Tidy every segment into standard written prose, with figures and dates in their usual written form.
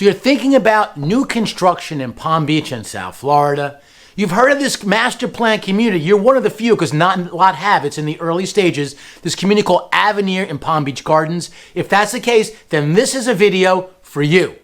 So you're thinking about new construction in Palm Beach and South Florida. You've heard of this master plan community. You're one of the few because not a lot have. It's in the early stages. This community called Avenir in Palm Beach Gardens. If that's the case, then this is a video for you.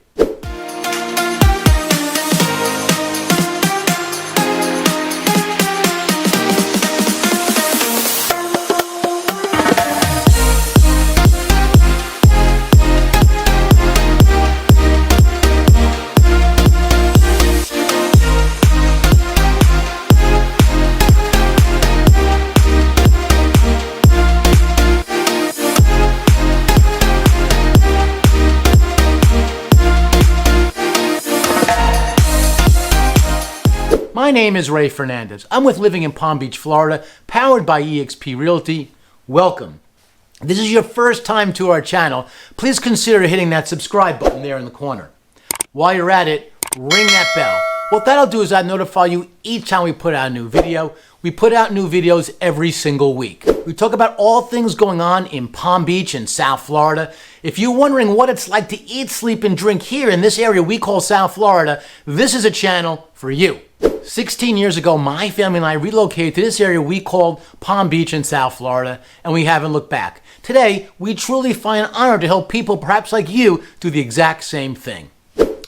My name is Ray Fernandez. I'm with Living in Palm Beach, Florida, powered by eXp Realty. Welcome. If this is your first time to our channel, please consider hitting that subscribe button there in the corner. While you're at it, ring that bell. What that'll do is I'll notify you each time we put out a new video. We put out new videos every single week. We talk about all things going on in Palm Beach and South Florida. If you're wondering what it's like to eat, sleep, and drink here in this area we call South Florida, this is a channel for you. 16 years ago, my family and I relocated to this area we called Palm Beach in South Florida, and we haven't looked back. Today, we truly find it an honor to help people perhaps like you do the exact same thing.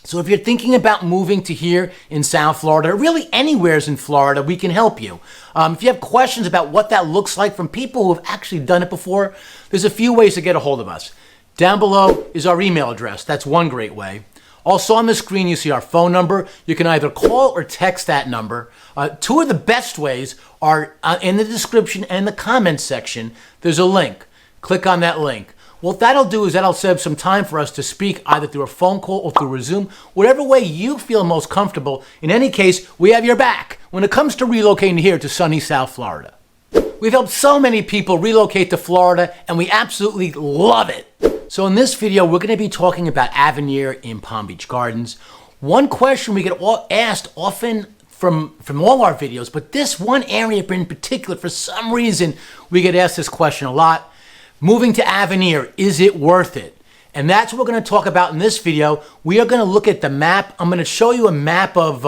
So if you're thinking about moving to here in South Florida, or really anywhere in Florida, we can help you. If you have questions about what that looks like from people who have actually done it before, there's a few ways to get a hold of us. Down below is our email address. That's one great way. Also on the screen, you see our phone number. You can either call or text that number. Two of the best ways are in the description and the comments section. There's a link. Click on that link. What that'll do is that'll set up some time for us to speak either through a phone call or through a Zoom, whatever way you feel most comfortable. In any case, we have your back when it comes to relocating here to sunny South Florida. We've helped so many people relocate to Florida, and we absolutely love it. So in this video, we're going to be talking about Avenir in Palm Beach Gardens. One question we get asked often from all our videos, but this one area in particular, for some reason, we get asked this question a lot. Moving to Avenir, is it worth it? And that's what we're going to talk about in this video. We are going to look at the map. I'm going to show you a map of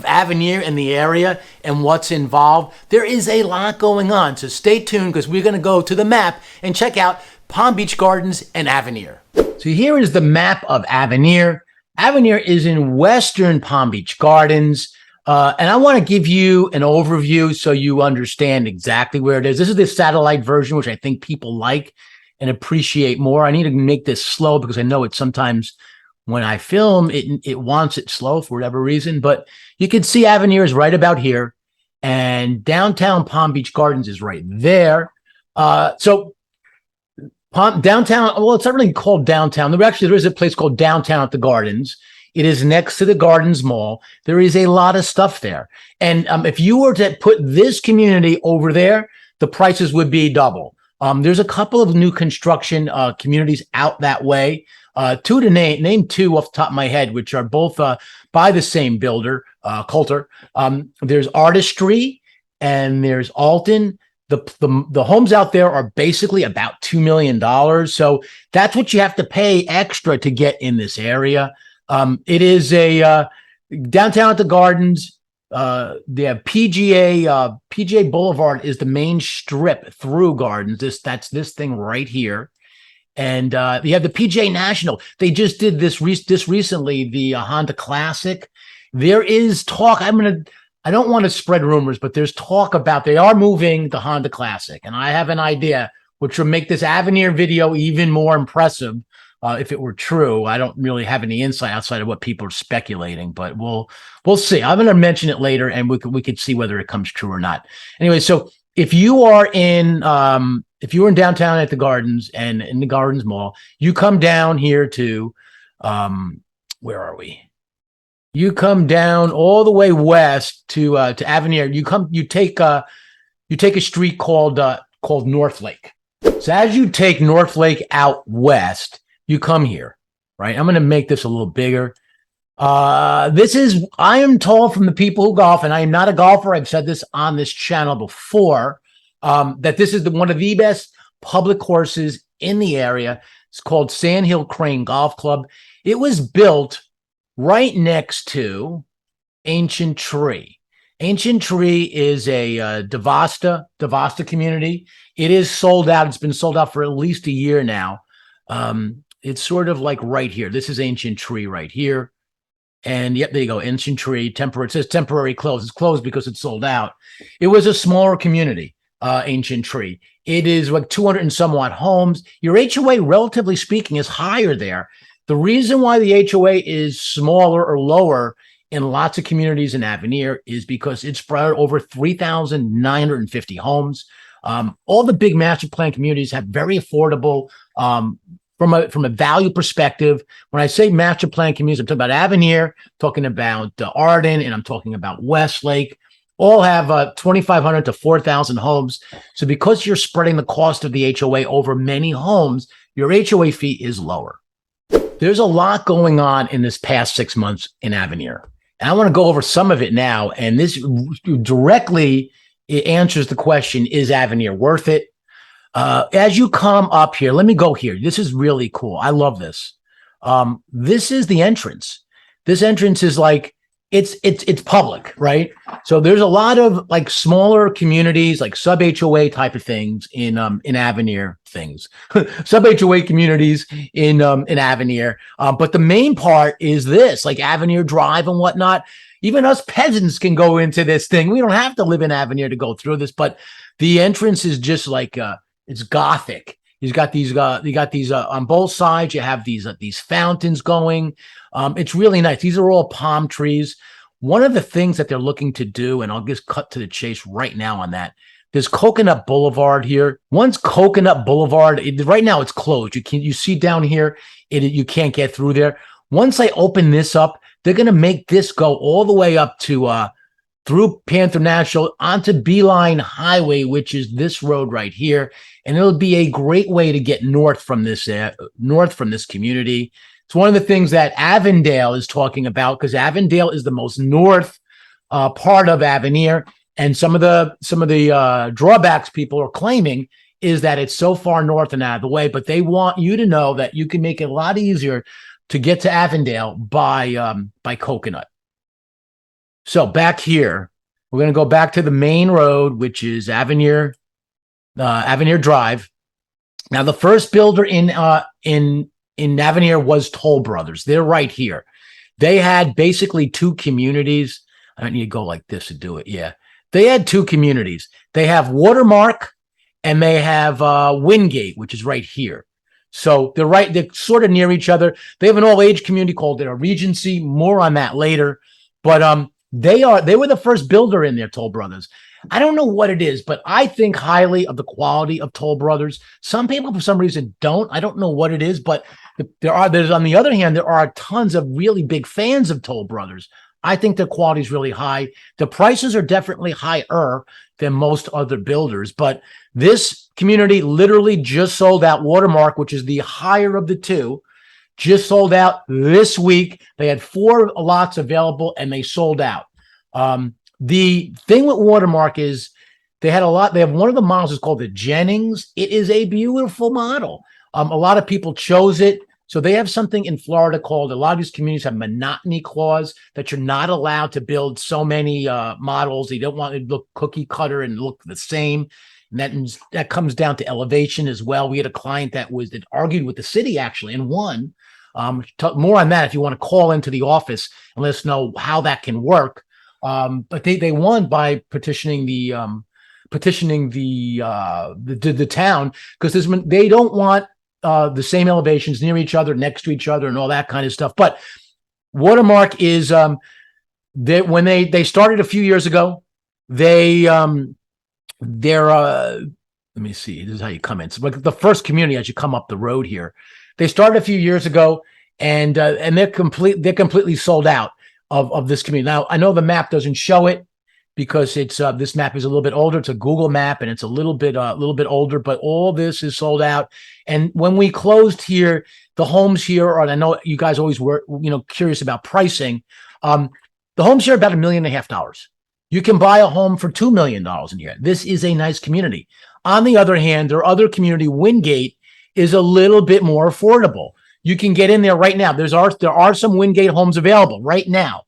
Avenir in the area and what's involved. There is a lot going on, so stay tuned because we're going to go to the map and check out Palm Beach Gardens and Avenir. So here is the map of Avenir. Avenir is in western Palm Beach Gardens. And I want to give you an overview so you understand exactly where it is. This is the satellite version, which I think people like and appreciate more. I need to make this slow because I know it's sometimes when I film, it wants it slow for whatever reason. But you can see Avenir is right about here. And downtown Palm Beach Gardens is right there. Downtown, well, it's not really called downtown. There is a place called Downtown at the Gardens. It is next to the Gardens Mall. There is a lot of stuff there. And if you were to put this community over there, the prices would be double. There's a couple of new construction communities out that way. Two to name two off the top of my head, which are both by the same builder, Coulter. There's Artistry and there's Alton. The homes out there are basically about $2 million. So that's what you have to pay extra to get in this area. It is a downtown at the Gardens. They have PGA Boulevard is the main strip through Gardens. That's this thing right here. And you have the PGA National. They just did this recently, the Honda Classic. There is talk. I don't want to spread rumors, but there's talk about they are moving the Honda Classic. And I have an idea which will make this Avenir video even more impressive. If it were true, I don't really have any insight outside of what people are speculating, but we'll see. I'm going to mention it later, and we could see whether it comes true or not. Anyway, so if you are in downtown at the Gardens and in the Gardens Mall, you come down here to where are we? You come down all the way west to Avenir. You take a street called North Lake. So as you take North Lake out west, you come here, right? I'm going to make this a little bigger. I am told from the people who golf, and I am not a golfer. I've said this on this channel before, that this is one of the best public courses in the area. It's called Sand Hill Crane Golf Club. It was built right next to Ancient Tree. Ancient Tree is a Devasta community. It is sold out. It's been sold out for at least a year now. It's sort of like right here. This is Ancient Tree right here. And yep, there you go. Ancient Tree, temporary. It says temporary closed. It's closed because it's sold out. It was a smaller community, Ancient Tree. It is like 200 and somewhat homes. Your HOA, relatively speaking, is higher there. The reason why the HOA is smaller or lower in lots of communities in Avenir is because it's spread over 3,950 homes. All the big master plan communities have very affordable, from a value perspective. When I say master plan communities, I'm talking about Avenir, talking about Arden, and I'm talking about Westlake. All have 2,500 to 4,000 homes. So because you're spreading the cost of the HOA over many homes, your HOA fee is lower. There's a lot going on in this past 6 months in Avenir. And I want to go over some of it now. And this directly answers the question, is Avenir worth it? As you come up here, let me go here. This is really cool. I love this. This is the entrance. This entrance is like, it's public, right? So there's a lot of like smaller communities, like sub HOA type of things in Avenir things, sub HOA communities in Avenir. But the main part is this, like Avenir Drive and whatnot. Even us peasants can go into this thing. We don't have to live in Avenir to go through this, but the entrance is just like it's Gothic. You got these on both sides. You have these fountains going. It's really nice. These are all palm trees. One of the things that they're looking to do, and I'll just cut to the chase right now on that. There's Coconut Boulevard here. Once Coconut Boulevard, right now it's closed. You see down here, you can't get through there. Once I open this up, they're going to make this go all the way up to through Panther National onto Beeline Highway, which is this road right here. And it'll be a great way to get north from this community. It's one of the things that Avondale is talking about, because Avondale is the most north part of Avenir. And some of the drawbacks people are claiming is that it's so far north and out of the way, but they want you to know that you can make it a lot easier to get to Avondale by Coconut. So back here, we're going to go back to the main road, which is Avenir Drive. Now, the first builder in Avenir was Toll Brothers. They're right here. They had basically two communities. I don't need to go like this to do it. Yeah, they had two communities. They have Watermark and they have Wingate, which is right here. So they're sort of near each other. They have an all-age community called Regency. More on that later. But they were the first builder in there, Toll Brothers. I don't know what it is, but I think highly of the quality of Toll Brothers. Some people, for some reason, don't. I don't know what it is, but there's on the other hand, there are tons of really big fans of Toll Brothers. I think their quality is really high. The prices are definitely higher than most other builders, but this community literally just sold out. Watermark, which is the higher of the two, just sold out this week. They had 4 lots available and they sold out. The thing with Watermark is they have one of the models is called the Jennings. It is a beautiful model. A lot of people chose it. So they have something in Florida called, a lot of these communities have monotony clause, that you're not allowed to build so many models. You don't want it to look cookie cutter and look the same. And that comes down to elevation as well. We had a client that argued with the city actually and won. More on that if you want to call into the office and let us know how that can work. But they won by petitioning the town, because they don't want the same elevations near each other, next to each other, and all that kind of stuff. But Watermark is when they started a few years ago, let me see. This is how you come in. It's like the first community as you come up the road here. They started a few years ago, and they're completely sold out of this community. Now, I know the map doesn't show it because it's this map is a little bit older. It's a Google map, and it's a little bit older. But all this is sold out. And when we closed here, the homes here are. And I know you guys always were curious about pricing. The homes here are about $1.5 million. You can buy a home for $2 million in here. This is a nice community. On the other hand, their other community, Wingate, is a little bit more affordable. You can get in there right now. There are some Wingate homes available right now.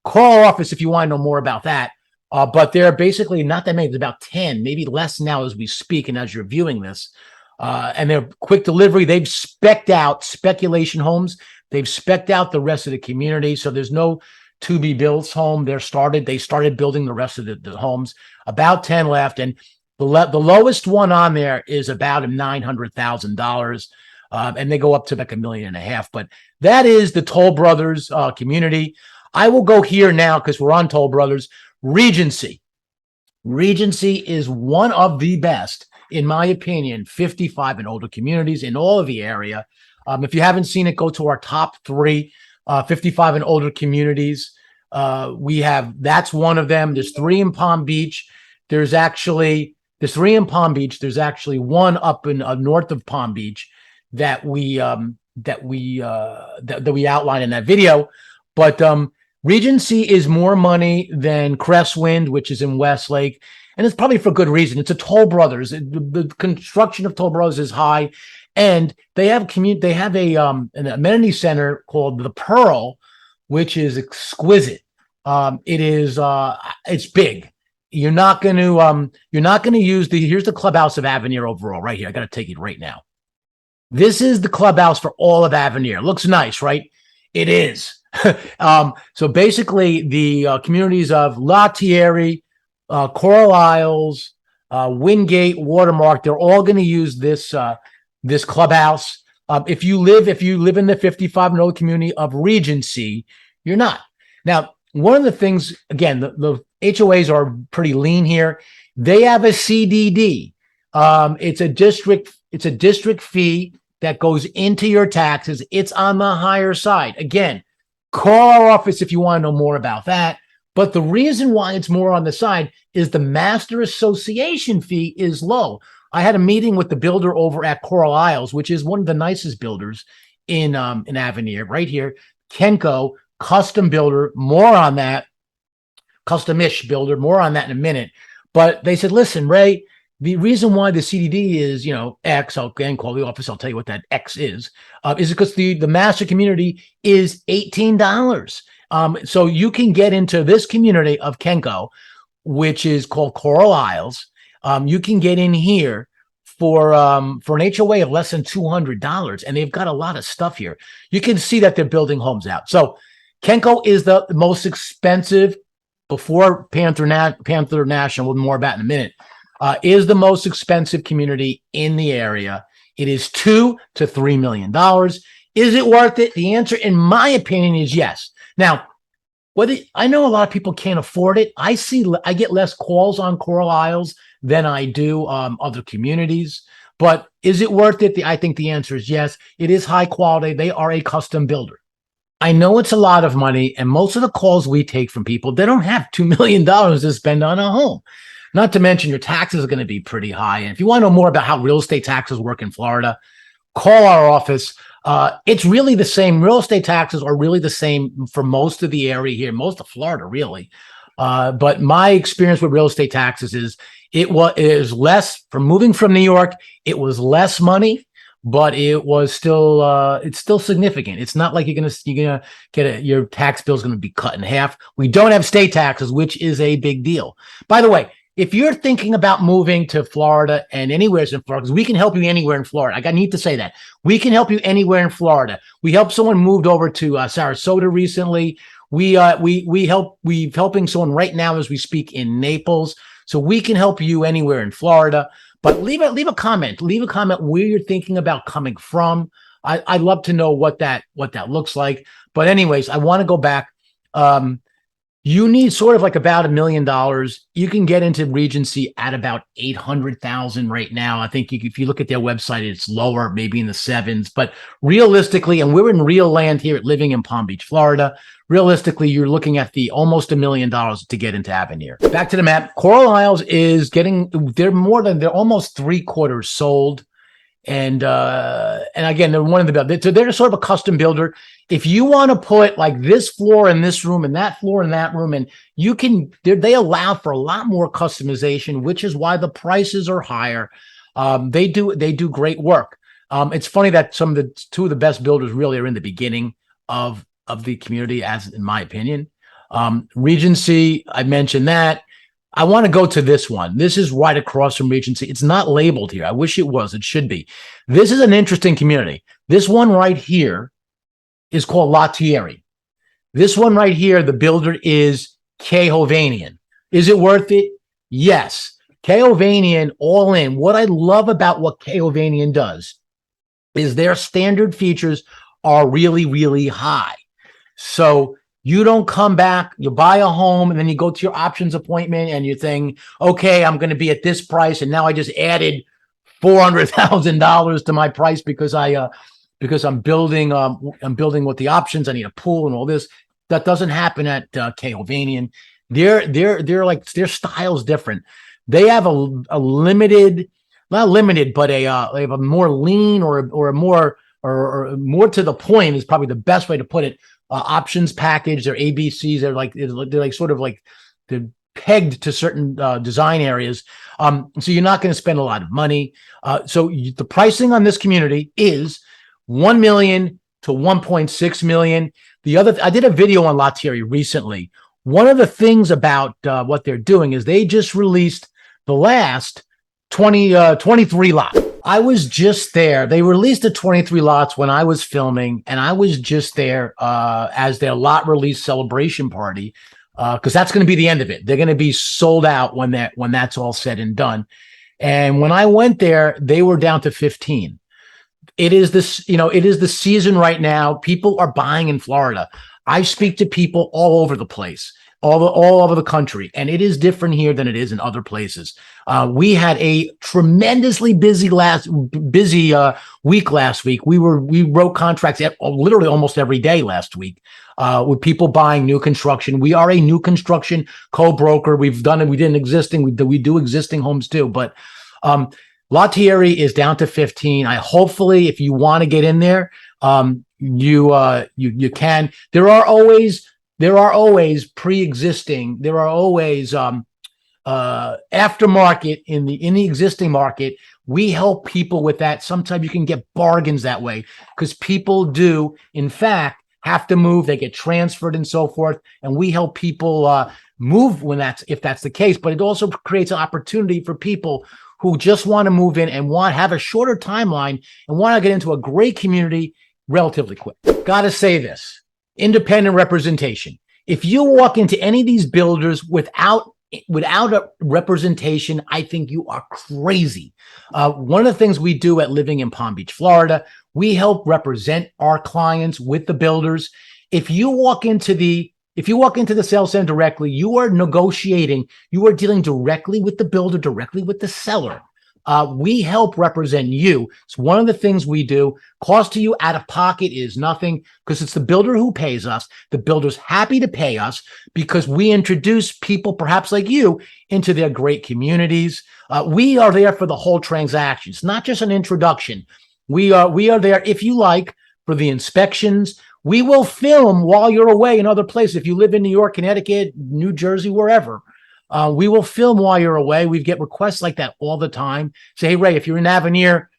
Call our office if you want to know more about that. But there are basically not that many. There's about 10, maybe less now as we speak and as you're viewing this. And they're quick delivery. They've specced out speculation homes. They've specced out the rest of the community. So there's no to-be-built home. They started building the rest of the homes. About 10 left. And the lowest one on there is about $900,000. And they go up to like $1.5 million. But that is the Toll Brothers community. I will go here now because we're on Toll Brothers. Regency. Regency is one of the best, in my opinion, 55 and older communities in all of the area. If you haven't seen it, go to our top 3 55 and older communities. That's one of them. There's 3 in Palm Beach. There's 3 in Palm Beach. There's actually one up in north of Palm Beach that we outline in that video. But Regency is more money than Crestwind, which is in Westlake, and it's probably for good reason. It's a Toll Brothers. The construction of Toll Brothers is high, and they have an amenity center called the Pearl, which is exquisite. It's big. You're not going to use here's the clubhouse of Avenir overall right here. I got to take it right now. This is the clubhouse for all of Avenir. Looks nice, right? It is. So basically the communities of La Thierry, Coral Isles, Wingate, Watermark, they're all going to use this clubhouse. If you live in the 55 and older community of Regency, you're not. Now, one of the things, again, the HOAs are pretty lean here. They have a CDD. It's a district fee that goes into your taxes. It's on the higher side. Again, call our office if you want to know more about that. But the reason why it's more on the side is the master association fee is low. I had a meeting with the builder over at Coral Isles, which is one of the nicest builders in Avenir, right here. Kenco, custom builder, more on that. Custom-ish builder, more on that in a minute. But they said, listen, Ray, the reason why the CDD is, X, I'll again call the office, I'll tell you what that X is because the master community is $18. So you can get into this community of Kenco, which is called Coral Isles. You can get in here for an HOA of less than $200, and they've got a lot of stuff here. You can see that they're building homes out. So Kenco is the most expensive before Panther National, we'll more about in a minute. Is the most expensive community in the area. It is $2 to $3 million. Is it worth it? The answer, in my opinion, is yes. Now, I know a lot of people can't afford it. I get less calls on Coral Isles than I do other communities. But is it worth it? I think the answer is yes. It is high quality. They are a custom builder. I know it's a lot of money, and most of the calls we take from people, they don't have $2 million to spend on a home. Not to mention your taxes are going to be pretty high. And if you want to know more about how real estate taxes work in Florida, call our office. It's really the same. Real estate taxes are really the same for most of the area here, most of Florida, really. But my experience with real estate taxes is it is less from moving from New York. It was less money, but it's still significant. It's not like you're gonna get your tax bill is going to be cut in half. We don't have state taxes, which is a big deal. By the way, if you're thinking about moving to Florida and anywhere in Florida, because we can help you anywhere in Florida. I need to say that. We can help you anywhere in Florida. We helped someone moved over to Sarasota recently. We're helping someone right now as we speak in Naples. So we can help you anywhere in Florida. But leave a comment. Leave a comment where you're thinking about coming from. I'd love to know what that looks like. But anyways, I want to go back. You need sort of like about $1 million. You can get into Regency at about 800,000 right now. I think if you look at their website, it's lower, maybe in the sevens. But realistically, and we're in real land here at living in Palm Beach, Florida. Realistically, you're looking at almost $1 million to get into Avenir. Back to the map. Coral Isles is they're almost 3/4 sold. And again, they're one of they're sort of a custom builder. If you want to put like this floor in this room and that floor in that room, and they allow for a lot more customization, which is why the prices are higher. They do great work. It's funny that some of the two of the best builders really are in the beginning of the community, as in my opinion. Regency, I mentioned that. I want to go to this one. This is right across from Regency. It's not labeled here. I wish it was. It should be. This is an interesting community. This one right here is called La Terre. This one right here, the builder is Avenian. Is it worth it? Yes. Avenian, all in. What I love about what Avenian does is their standard features are really, really high. So you don't come back, you buy a home, and then you go to your options appointment and you think, okay, I'm going to be at this price, and now I just added $400,000 to my price because I'm building with the options. I need a pool and all this. That doesn't happen at Avenian. They're like, their style's different. They have a limited, not limited, but they have a more lean or a more or more to the point is probably the best way to put it. Options package, their ABCs, they're like sort of like they're pegged to certain design areas. So you're not going to spend a lot of money. So the pricing on this community is $1 million to $1.6 million. I did a video on La Terre recently. One of the things about what they're doing is they just released the last 23 lots. I was just there. They released the 23 lots when I was filming, and I was just there as their lot release celebration party, because that's going to be the end of it. They're going to be sold out when that's all said and done. And when I went there, they were down to 15. It is the season right now. People are buying in Florida. I speak to people all over the place, all over the country, and it is different here than it is in other places. We had a tremendously busy week last week. We wrote contracts literally almost every day last week with people buying new construction. We are a new construction co-broker. We've done it. We did existing. We do existing homes too, but La Terre is down to 15. Hopefully, if you want to get in there, you can. There are always pre-existing. There are always aftermarket in the existing market. We help people with that. Sometimes you can get bargains that way because people do, in fact, have to move. They get transferred and so forth, and we help people move if that's the case. But it also creates an opportunity for people who just want to move in and have a shorter timeline and want to get into a great community relatively quick. Got to say this. Independent representation. If you walk into any of these builders without a representation, I think you are crazy. One of the things we do at Living in Palm Beach, Florida, we help represent our clients with the builders. If you walk into the sales center directly, you are negotiating, you are dealing directly with the builder, directly with the seller. We help represent you. It's one of the things we do. Cost to you out of pocket is nothing because it's the builder who pays us. The builder's happy to pay us because we introduce people, perhaps like you, into their great communities. We are there for the whole transaction. It's not just an introduction. We are there, if you like, for the inspections. We will film while you're away in other places. If you live in New York, Connecticut, New Jersey, wherever, we will film while you're away. We get requests like that all the time. Say, hey, Ray, if you're in Avenir,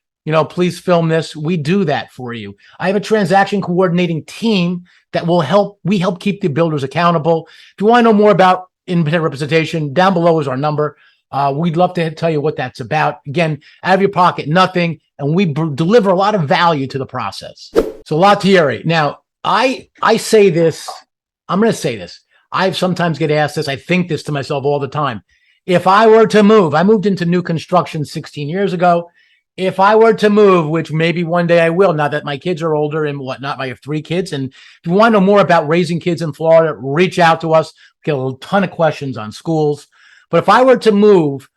please film this. We do that for you. I have a transaction coordinating team that we help keep the builders accountable. If you want to know more about independent representation, down below is our number. We'd love to tell you what that's about. Again, out of your pocket, nothing. And we deliver a lot of value to the process. So La Terre. Now, I say this, I'm going to say this. I sometimes get asked this. I think this to myself all the time. If I were to move, I moved into new construction 16 years ago. If I were to move, which maybe one day I will, now that my kids are older and whatnot, I have 3 kids. And if you want to know more about raising kids in Florida, reach out to us. Get a ton of questions on schools. But if I were to move,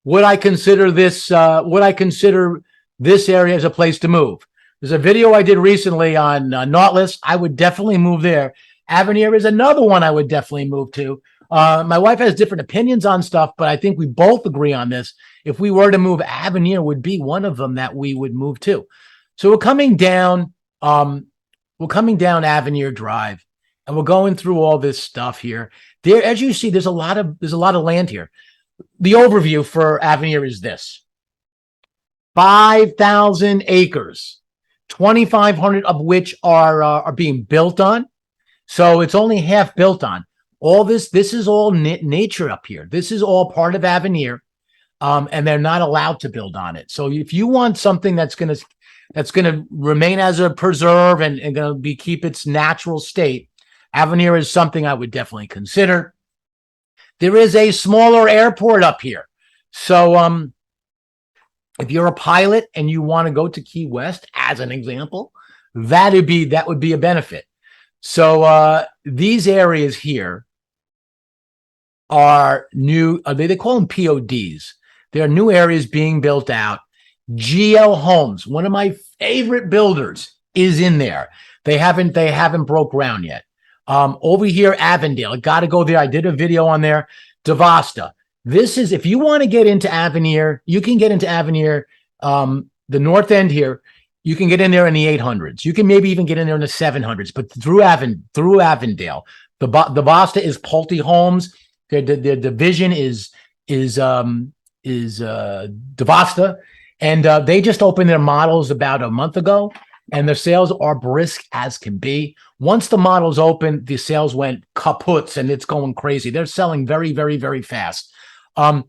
would I consider this area as a place to move? There's a video I did recently on Nautilus. I would definitely move there. Avenir is another one I would definitely move to. My wife has different opinions on stuff, but I think we both agree on this. If we were to move, Avenir would be one of them that we would move to. So we're coming down Avenir Drive, and we're going through all this stuff here. There, as you see, there's a lot of land here. The overview for Avenir is this. 5,000 acres, 2,500 of which are being built on. So it's only half built on. All this is all nature up here. This is all part of Avenir, and they're not allowed to build on it. So if you want something that's gonna remain as a preserve and gonna keep its natural state, Avenir is something I would definitely consider. There is a smaller airport up here, so if you're a pilot and you want to go to Key West, as an example, that would be a benefit. So these areas here are new. They call them PODs. There are new areas being built out. GL Homes, one of my favorite builders, is in there. They haven't broke ground yet. Over here, Avondale, I got to go there. I did a video on there. Devasta. This is, if you want to get into Avenir, you can get into Avenir, the north end here. You can get in there in the 800s. You can maybe even get in there in the 700s, but through Avondale. The Devasta is Pulte Homes. Their division is Devasta, and they just opened their models about a month ago, and their sales are brisk as can be. Once the models open, the sales went kaputs, and it's going crazy. They're selling very, very, very fast. Yeah,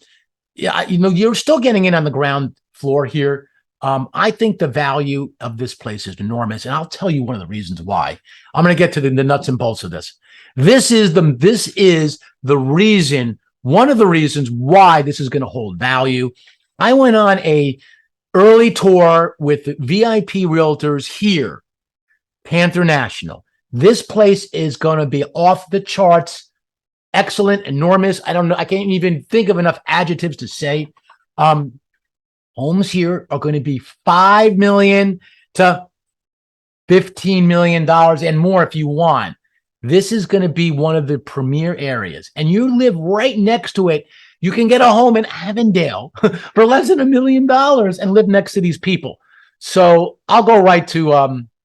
you're still getting in on the ground floor here. I think the value of this place is enormous, and I'll tell you one of the reasons why. I'm going to get to the nuts and bolts of this. This is the reason, one of the reasons why this is going to hold value. I went on a early tour with VIP realtors here, Panther National. This place is going to be off the charts, excellent, enormous. I don't know. I can't even think of enough adjectives to say. Homes here are going to be $5 million to $15 million and more if you want. This is going to be one of the premier areas, and you live right next to it. You can get a home in Avondale for less than $1 million and live next to these people. So I'll go right to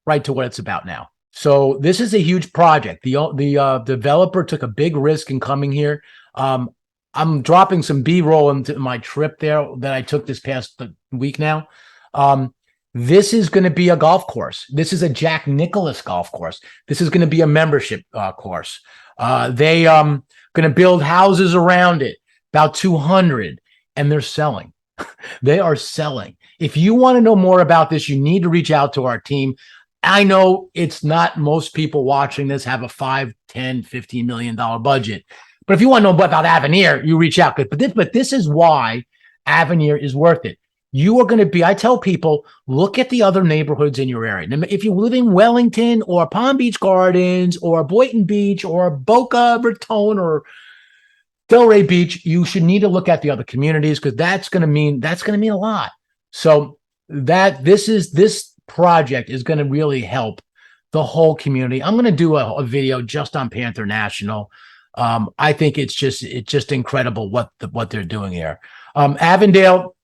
what it's about now. So this is a huge project. The developer took a big risk in coming here. I'm dropping some B-roll into my trip there that I took this past week now. This is going to be a golf course. This is a Jack Nicklaus golf course. This is going to be a membership course. They going to build houses around it, about 200, and they're selling. They are selling. If you want to know more about this, you need to reach out to our team. I know it's not most people watching this have a $5, $10, $15 million budget. But if you want to know about Avenir, you reach out. But this is why Avenir is worth it. You are going to be, I tell people, look at the other neighborhoods in your area. If you live in Wellington or Palm Beach Gardens or Boynton Beach or Boca Raton or Delray Beach, you should need to look at the other communities, because that's going to mean a lot. So this project is going to really help the whole community. I'm going to do a video just on Panther National. I think it's just incredible what they're doing here. Avondale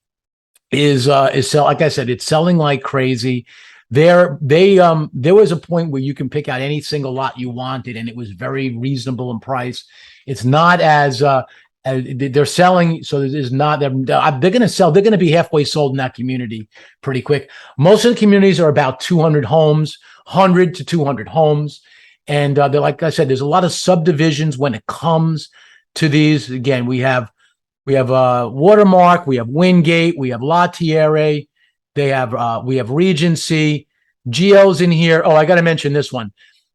is like I said, it's selling like crazy. There was a point where you can pick out any single lot you wanted, and it was very reasonable in price. It's not as they're selling, so there's not they're going to sell. They're going to be halfway sold in that community pretty quick. Most of the communities are about 200 homes, 100 to 200 homes. And they're, like I said, there's a lot of subdivisions when it comes to these. Again, we have Watermark, we have Wingate, we have La Terre, we have Regency, GL's in here. Oh, I got to mention this one.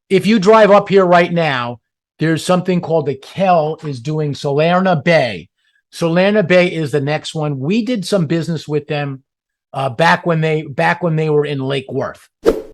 If you drive up here right now, there's something called the Kell is doing Solerna Bay. Solerna Bay is the next one. We did some business with them back when they were in Lake Worth.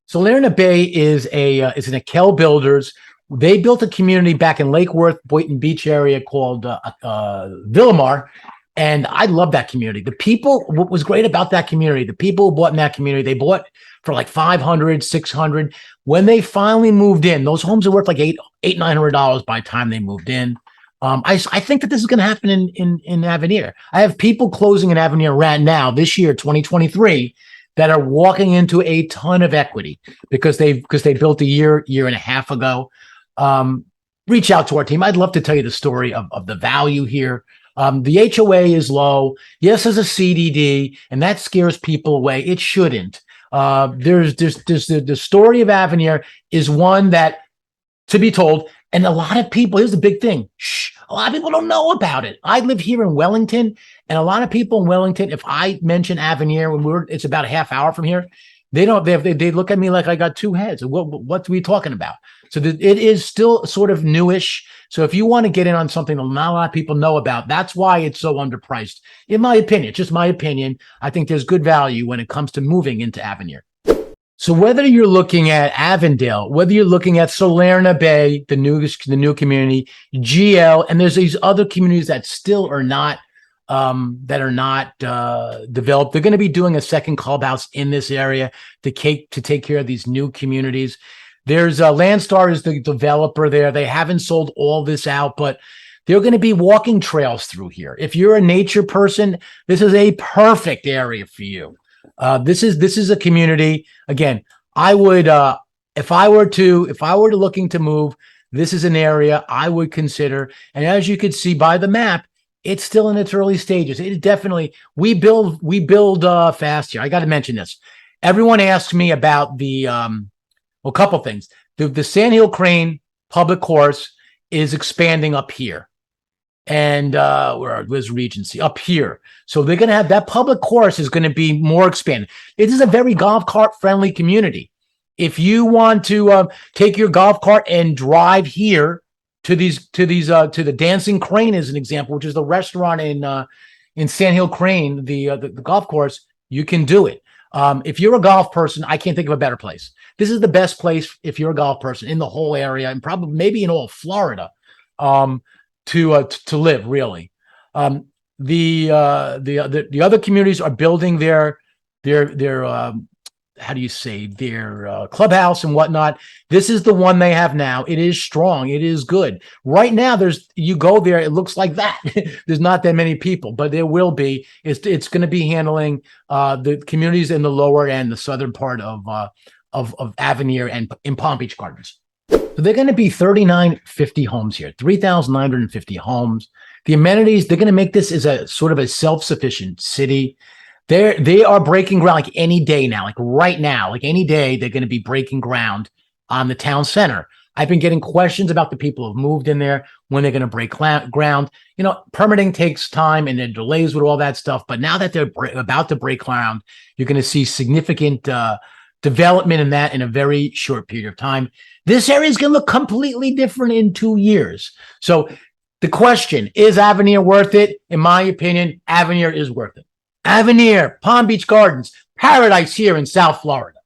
Solerna Bay is an Akel Builders. They built a community back in Lake Worth, Boynton Beach area called Villamar, and I love that community. The people, what was great about that community, the people who bought in that community, they bought for like 500, 600. When they finally moved in, those homes are worth like $900 by the time they moved in. I think that this is going to happen in Avenir. I have people closing in Avenir right now this year, 2023. That are walking into a ton of equity because they built a year and a half ago. Reach out to our team. I'd love to tell you the story of the value here. The HOA is low. Yes, there's a CDD, and that scares people away. It shouldn't. There's the story of Avenir is one that, to be told, and a lot of people, here's the big thing. A lot of people don't know about it. I live here in Wellington, and a lot of people in Wellington, if I mention Avenir when it's about a half hour from here, they look at me like I got two heads. What are we talking about? So it is still sort of newish. So if you want to get in on something that not a lot of people know about, that's why it's so underpriced. In my opinion, just my opinion, I think there's good value when it comes to moving into Avenir. So whether you're looking at Avondale, whether you're looking at Salerno Bay, the new community, GL, and there's these other communities that still are not developed. They're going to be doing a second clubhouse in this area to take care of these new communities. There's Landstar is the developer there. They haven't sold all this out, but they're going to be walking trails through here. If you're a nature person, this is a perfect area for you. This is a community. Again, I would if I were looking to move, this is an area I would consider. And as you can see by the map, it's still in its early stages. It definitely we build fast here. I got to mention this. Everyone asks me about the a couple things. The Sandhill Crane public course is expanding up here. And where's Regency? Up here. So they're going to have that public course is going to be more expanded. It is a very golf cart friendly community. If you want to take your golf cart and drive here to the Dancing Crane as an example, which is the restaurant in Sandhill Crane, the golf course, you can do it. If you're a golf person, I can't think of a better place. This is the best place if you're a golf person in the whole area and probably maybe in all of Florida. To live, really. The other communities are building their how do you say, their clubhouse and whatnot. This is the one they have now. It is strong. It is good. Right now, you go there, it looks like that. There's not that many people, but there will be. It's going to be handling the communities in the lower end, the southern part of Avenir and in Palm Beach Gardens. So they're going to be 3,950 homes here, 3,950 homes. The amenities, they're going to make this as a sort of a self-sufficient city. They are breaking ground like any day now, like right now, like any day, they're going to be breaking ground on the town center. I've been getting questions about the people who've moved in there, when they're going to break ground. You know, permitting takes time and there are delays with all that stuff. But now that they're about to break ground, you're going to see significant development in that in a very short period of time. This area is going to look completely different in 2 years. So the question, is Avenir worth it? In my opinion, Avenir is worth it. Avenir, Palm Beach Gardens, paradise here in South Florida.